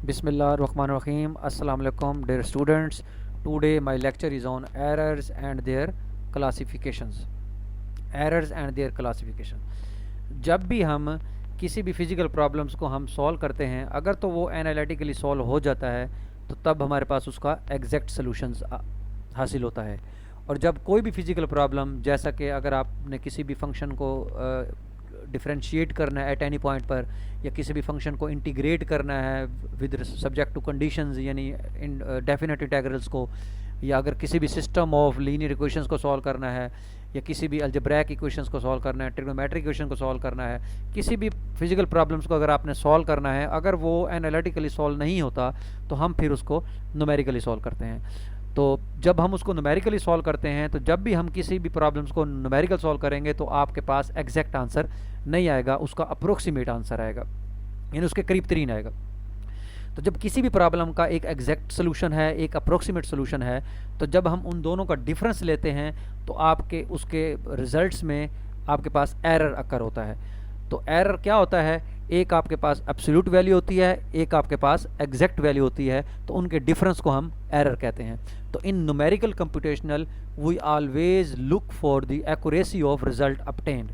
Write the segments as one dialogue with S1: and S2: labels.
S1: Bismillahirrahmanirrahim. Assalamu alaikum dear students. Today my lecture is on errors and their classifications. Errors and their classification. जब भी हम किसी भी physical problems को हम सॉल्व करते हैं, अगर तो वो एनालिटिकली सॉल्व हो जाता है तो तब हमारे पास उसका एग्जैक्ट सॉल्यूशंस हासिल होता है। और जब कोई भी फिजिकल प्रॉब्लम, जैसा कि अगर आपने किसी भी फंक्शन को डिफरेंशिएट करना है एट एनी पॉइंट पर, या किसी भी फंक्शन को इंटीग्रेट करना है विद सब्जेक्ट टू कंडीशंस यानी इन डेफिनेट इंटीग्रल्स को, या अगर किसी भी सिस्टम ऑफ लीनियर इक्वेशंस को सॉल्व करना है, या किसी भी अलजेब्रैक इक्वेशंस को सॉल्व करना है, ट्रिग्नोमेट्रिक इक्वेशन को सॉल्व करना है, किसी भी फिजिकल प्रॉब्लम्स को अगर आपने सॉल्व करना है, अगर वो एनालिटिकली सॉल्व नहीं होता तो हम फिर उसको न्यूमेरिकली सॉल्व करते हैं। तो जब हम उसको न्यूमेरिकली सॉल्व करते हैं, तो जब भी हम किसी भी प्रॉब्लम्स को न्यूमेरिकल सॉल्व करेंगे तो आपके पास एग्जैक्ट आंसर नहीं आएगा, उसका अप्रोक्सीमेट आंसर आएगा, यानी उसके करीब तरीन आएगा। तो जब किसी भी प्रॉब्लम का एक एग्जैक्ट सोल्यूशन है, एक अप्रोक्सीमेट सोल्यूशन है, तो जब हम उन दोनों का डिफरेंस लेते हैं तो आपके उसके रिजल्ट्स में आपके पास एरर अकर होता है। तो एरर क्या होता है? एक आपके पास एब्सोल्यूट वैल्यू होती है, एक आपके पास एग्जैक्ट वैल्यू होती है, तो उनके डिफरेंस को हम एरर कहते हैं। तो इन numerical computational we always look for the accuracy of result obtained.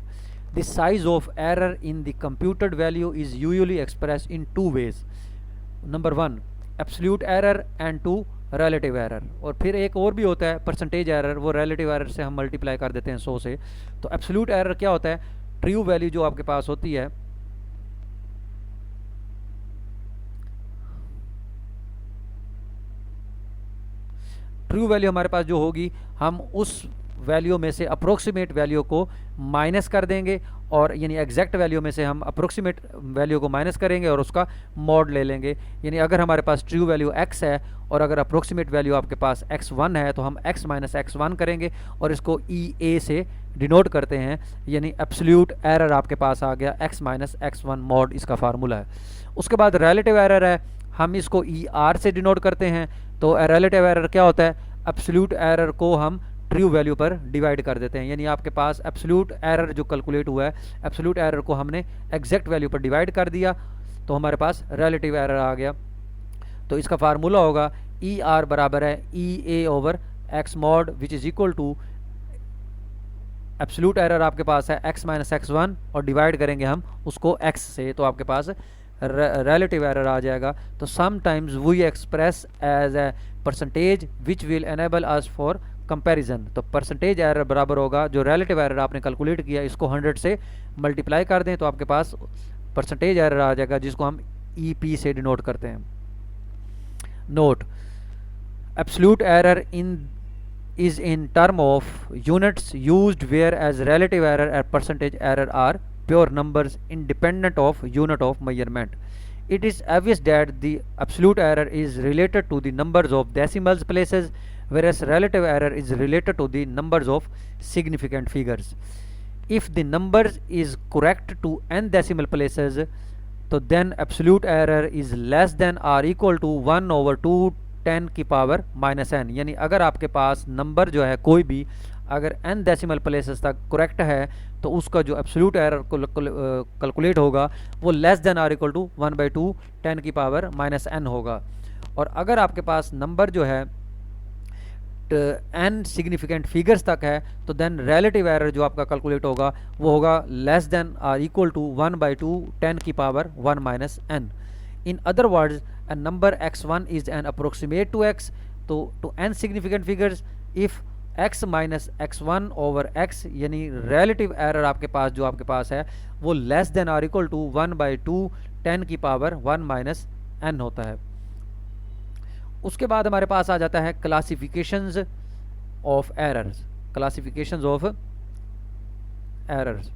S1: The size of error in the computed value is usually expressed in two ways. Number one, absolute error and two, relative error. और फिर एक और भी होता है percentage error, वो relative error से हम मल्टीप्लाई कर देते हैं 100 से। तो absolute error क्या होता है? ट्रू वैल्यू जो आपके पास होती है, ट्रू वैल्यू हमारे पास जो होगी, हम उस वैल्यू में से अप्रोक्सीमेट वैल्यू को माइनस कर देंगे, और यानी एग्जैक्ट वैल्यू में से हम अप्रोक्सीमेट वैल्यू को माइनस करेंगे और उसका मॉड ले लेंगे। यानी अगर हमारे पास ट्रू वैल्यू x है और अगर अप्रोक्सीमेट वैल्यू आपके पास x1 है, तो हम x माइनस x1 करेंगे और इसको EA से डिनोट करते हैं, यानी एब्सोल्यूट एरर आपके पास आ गया x माइनस x1 मॉड, इसका फार्मूला है। उसके बाद रिलेटिव एरर है, हम इसको ER से डिनोट करते हैं। तो रिलेटिव एरर क्या होता है? एब्सोल्यूट एरर को हम ट्रू वैल्यू पर डिवाइड कर देते हैं, यानी आपके पास एब्सोल्यूट एरर जो कैलकुलेट हुआ है, एब्सोल्यूट एरर को हमने एग्जैक्ट वैल्यू पर डिवाइड कर दिया, तो हमारे पास रिलेटिव एरर आ गया। तो इसका फार्मूला होगा ER बराबर है EA over x mod, which is equal to absolute error आपके पास है x माइनस x1 और डिवाइड करेंगे हम उसको x से, तो आपके पास relative error आ जाएगा। तो sometimes we express as a percentage which will enable us for comparison। तो परसेंटेज एरर बराबर होगा, जो relative error आपने कैलकुलेट किया इसको 100 से मल्टीप्लाई कर दें तो आपके पास परसेंटेज एरर आ जाएगा, जिसको हम EP से डिनोट करते हैं। Note, absolute error is in term of units used, whereas relative error and percentage error are pure numbers independent of unit of measurement. It is obvious that the absolute error is related to the numbers of decimals places, whereas relative error is related to the numbers of significant figures. If the numbers is correct to n decimal places, तो then absolute error is less than or equal to 1 over 2 10 की power minus n। यानी अगर आपके पास number जो है कोई भी अगर n डेसिमल प्लेसेस तक करेक्ट है, तो उसका जो एब्सोल्यूट एरर कैलकुलेट होगा वो less than or equal to 1/2 10 की पावर माइनस n होगा। और अगर आपके पास नंबर जो है n सिग्निफिकेंट फिगर्स तक है, तो देन रिलेटिव एरर जो आपका कैलकुलेट होगा वो होगा less than or equal to 1/2 10 की power 1 minus n। In other words, a number x1 is an approximate to x, to n significant figures if x minus x1 over x, यानी relative error आपके पास जो आपके पास है वो less than or equal to 1/2 10 की power 1 minus n होता है। उसके बाद हमारे पास आ जाता है classifications of errors. Classifications of errors,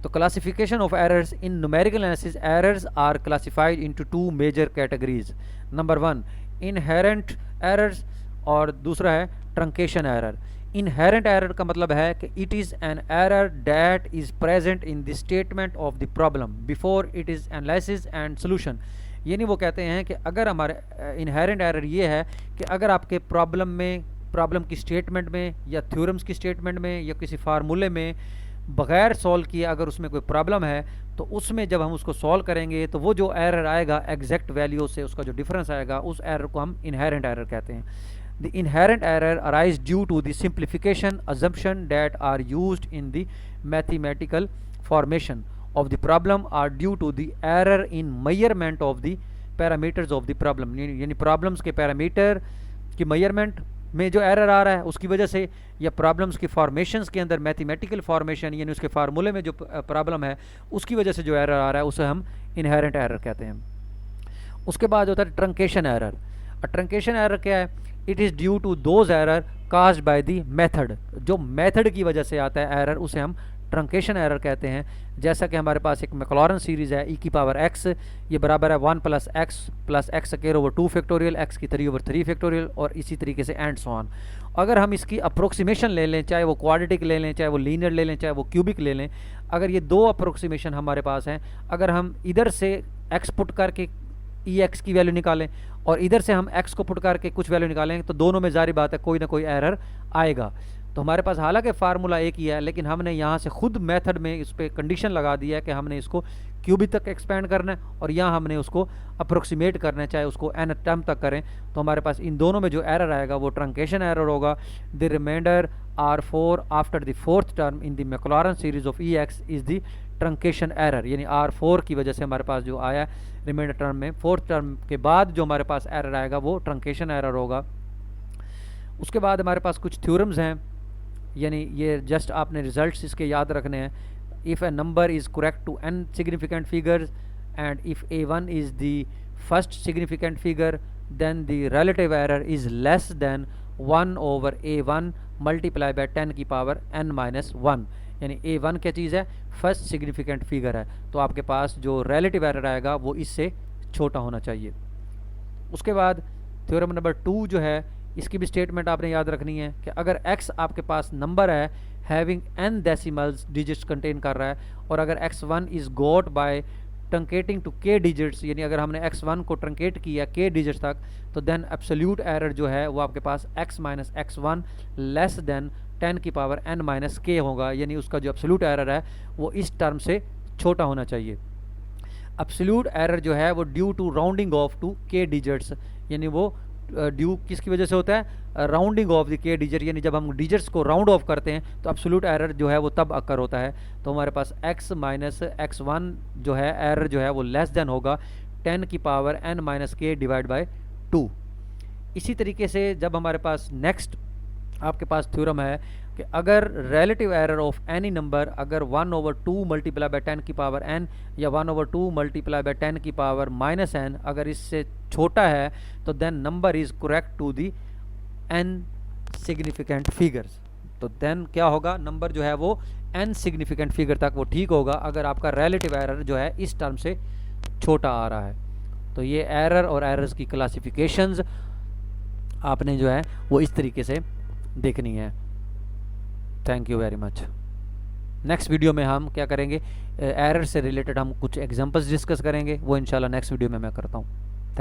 S1: तो classification of errors in numerical analysis, errors are classified into two major categories. Number 1 inherent errors और दूसरा है ट्रंकेशन एरर। इनहेरेंट एरर का मतलब है कि it is an error that is present in the statement of the problem before it is analysis and solution. यानी वो कहते हैं कि अगर हमारे इनहेरेंट एरर ये है कि अगर आपके प्रॉब्लम की स्टेटमेंट में या थ्योरम्स की स्टेटमेंट में या किसी फार्मूले में बगैर सॉल्व किए अगर उसमें कोई प्रॉब्लम है तो उसमें जब हम उसको सॉल्व करेंगे तो वो जो एरर आएगा एग्जैक्ट वैल्यू से उसका जो डिफरेंस आएगा उस एरर को हम इनहेरेंट एरर कहते हैं. The inherent error arise due to the simplification assumption that are used in the mathematical formation of the problem or due to the error in measurement of the parameters of the problem. यानी problems के parameter की measurement में जो error आ रहा है उसकी वजह से, या प्रॉब्लम्स की फॉर्मेशंस के अंदर मैथमेटिकल फॉर्मेशन यानी उसके फार्मूले में जो प्रॉब्लम है उसकी वजह से जो एरर आ रहा है उसे हम इनहेरेंट एरर कहते हैं. उसके बाद होता है ट्रंकेशन एरर. ट्रंकेशन एरर क्या है? It is due to those error caused by the method. जो मेथड की वजह से आता है एरर उसे हम ट्रंकेशन एरर कहते हैं. जैसा कि हमारे पास एक मैक्लॉरेन सीरीज़ है e⁻x, ये बराबर है 1 + x square over 2 factorial, x की 3 ओवर 3 फैक्टोरियल, और इसी तरीके से एंड सो ऑन. अगर हम इसकी अप्रोक्सीमेशन ले लें, चाहे वो क्वाड्रेटिक ले लें, चाहे वो लीनियर ले लें, चाहे वो क्यूबिक ले लें, अगर ये दो अप्रोक्सीमेशन हमारे पास हैं, अगर हम इधर से x पुट करके ex की वैल्यू निकालें और इधर से हम x को पुट करके कुछ वैल्यू निकालें तो दोनों में जारी बात है कोई ना कोई एरर आएगा. तो हमारे पास हालांकि फार्मूला एक ही है, लेकिन हमने यहाँ से खुद मेथड में इस पर कंडीशन लगा दी है कि हमने इसको क्यूबिक तक एक्सपेंड करना है और यहाँ हमने उसको अप्रोक्सीमेट करना है, चाहे उसको n टर्म तक करें. तो हमारे पास इन दोनों में जो एरर आएगा वो ट्रंकेशन एरर होगा. The remainder R4 after the fourth term in the Maclaurin series of ex is the truncation error. यानी R4 की वजह से हमारे पास जो आया रिमाइंडर टर्म में, फोर्थ टर्म के बाद जो हमारे पास एरर आएगा वो ट्रंकेशन एरर होगा. उसके बाद हमारे पास कुछ थ्योरम्स हैं, यानी ये जस्ट आपने रिजल्ट्स इसके याद रखने हैं. If a number is correct to n significant figures and if a1 is the first significant figure then the relative error is less than 1 over a1 multiply by 10 की power n-1. यानी a1 क्या चीज़ है? First significant figure है, तो आपके पास जो relative error आएगा वो इससे छोटा होना चाहिए. उसके बाद थ्योरम नंबर 2 जो है, इसकी भी स्टेटमेंट आपने याद रखनी है कि अगर x आपके पास नंबर है having n decimals digits contain कर रहा है, और अगर x1 is got by truncating to k digits, यानी अगर हमने x1 को ट्रंकेट किया k डिजिट्स तक, तो देन एब्सोल्यूट एरर जो है वो आपके पास x - x1 लेस देन 10 की पावर n-k होगा. यानी उसका जो एब्सोल्यूट एरर है वो इस टर्म से छोटा होना चाहिए. एब्सोल्यूट एरर जो है वो due to rounding off to k digits, यानी वो ड्यू किसकी वजह से होता है? Rounding off the k digit, यानी जब हम डिजिट्स को राउंड ऑफ करते हैं तो एब्सोल्यूट एरर जो है वो तब अकर होता है. तो हमारे पास x - x1 जो है एरर जो है वो लेस देन होगा 10 की पावर n-k डिवाइड बाय 2. इसी तरीके से जब हमारे पास नेक्स्ट आपके पास थ्योरम है कि अगर relative error of any number अगर 1 ओवर 2 मल्टीप्लाई बाय 10 की पावर n या 1 ओवर 2 मल्टीप्लाई बाय 10 की पावर -n अगर इससे छोटा है तो then number is correct to the n significant figures. तो देन क्या होगा? नंबर जो है वो n सिग्निफिकेंट फिगर तक वो ठीक होगा अगर आपका रिलेटिव एरर जो है इस टर्म से छोटा आ रहा है. तो ये एरर और एरर्स की क्लासिफिकेशंस आपने जो है वो इस तरीके से देखनी है. Thank you very much. Next video में हम क्या करेंगे? एरर से रिलेटेड हम कुछ एग्जांपल्स डिस्कस करेंगे, वो इंशाल्लाह नेक्स्ट वीडियो में मैं करता हूँ.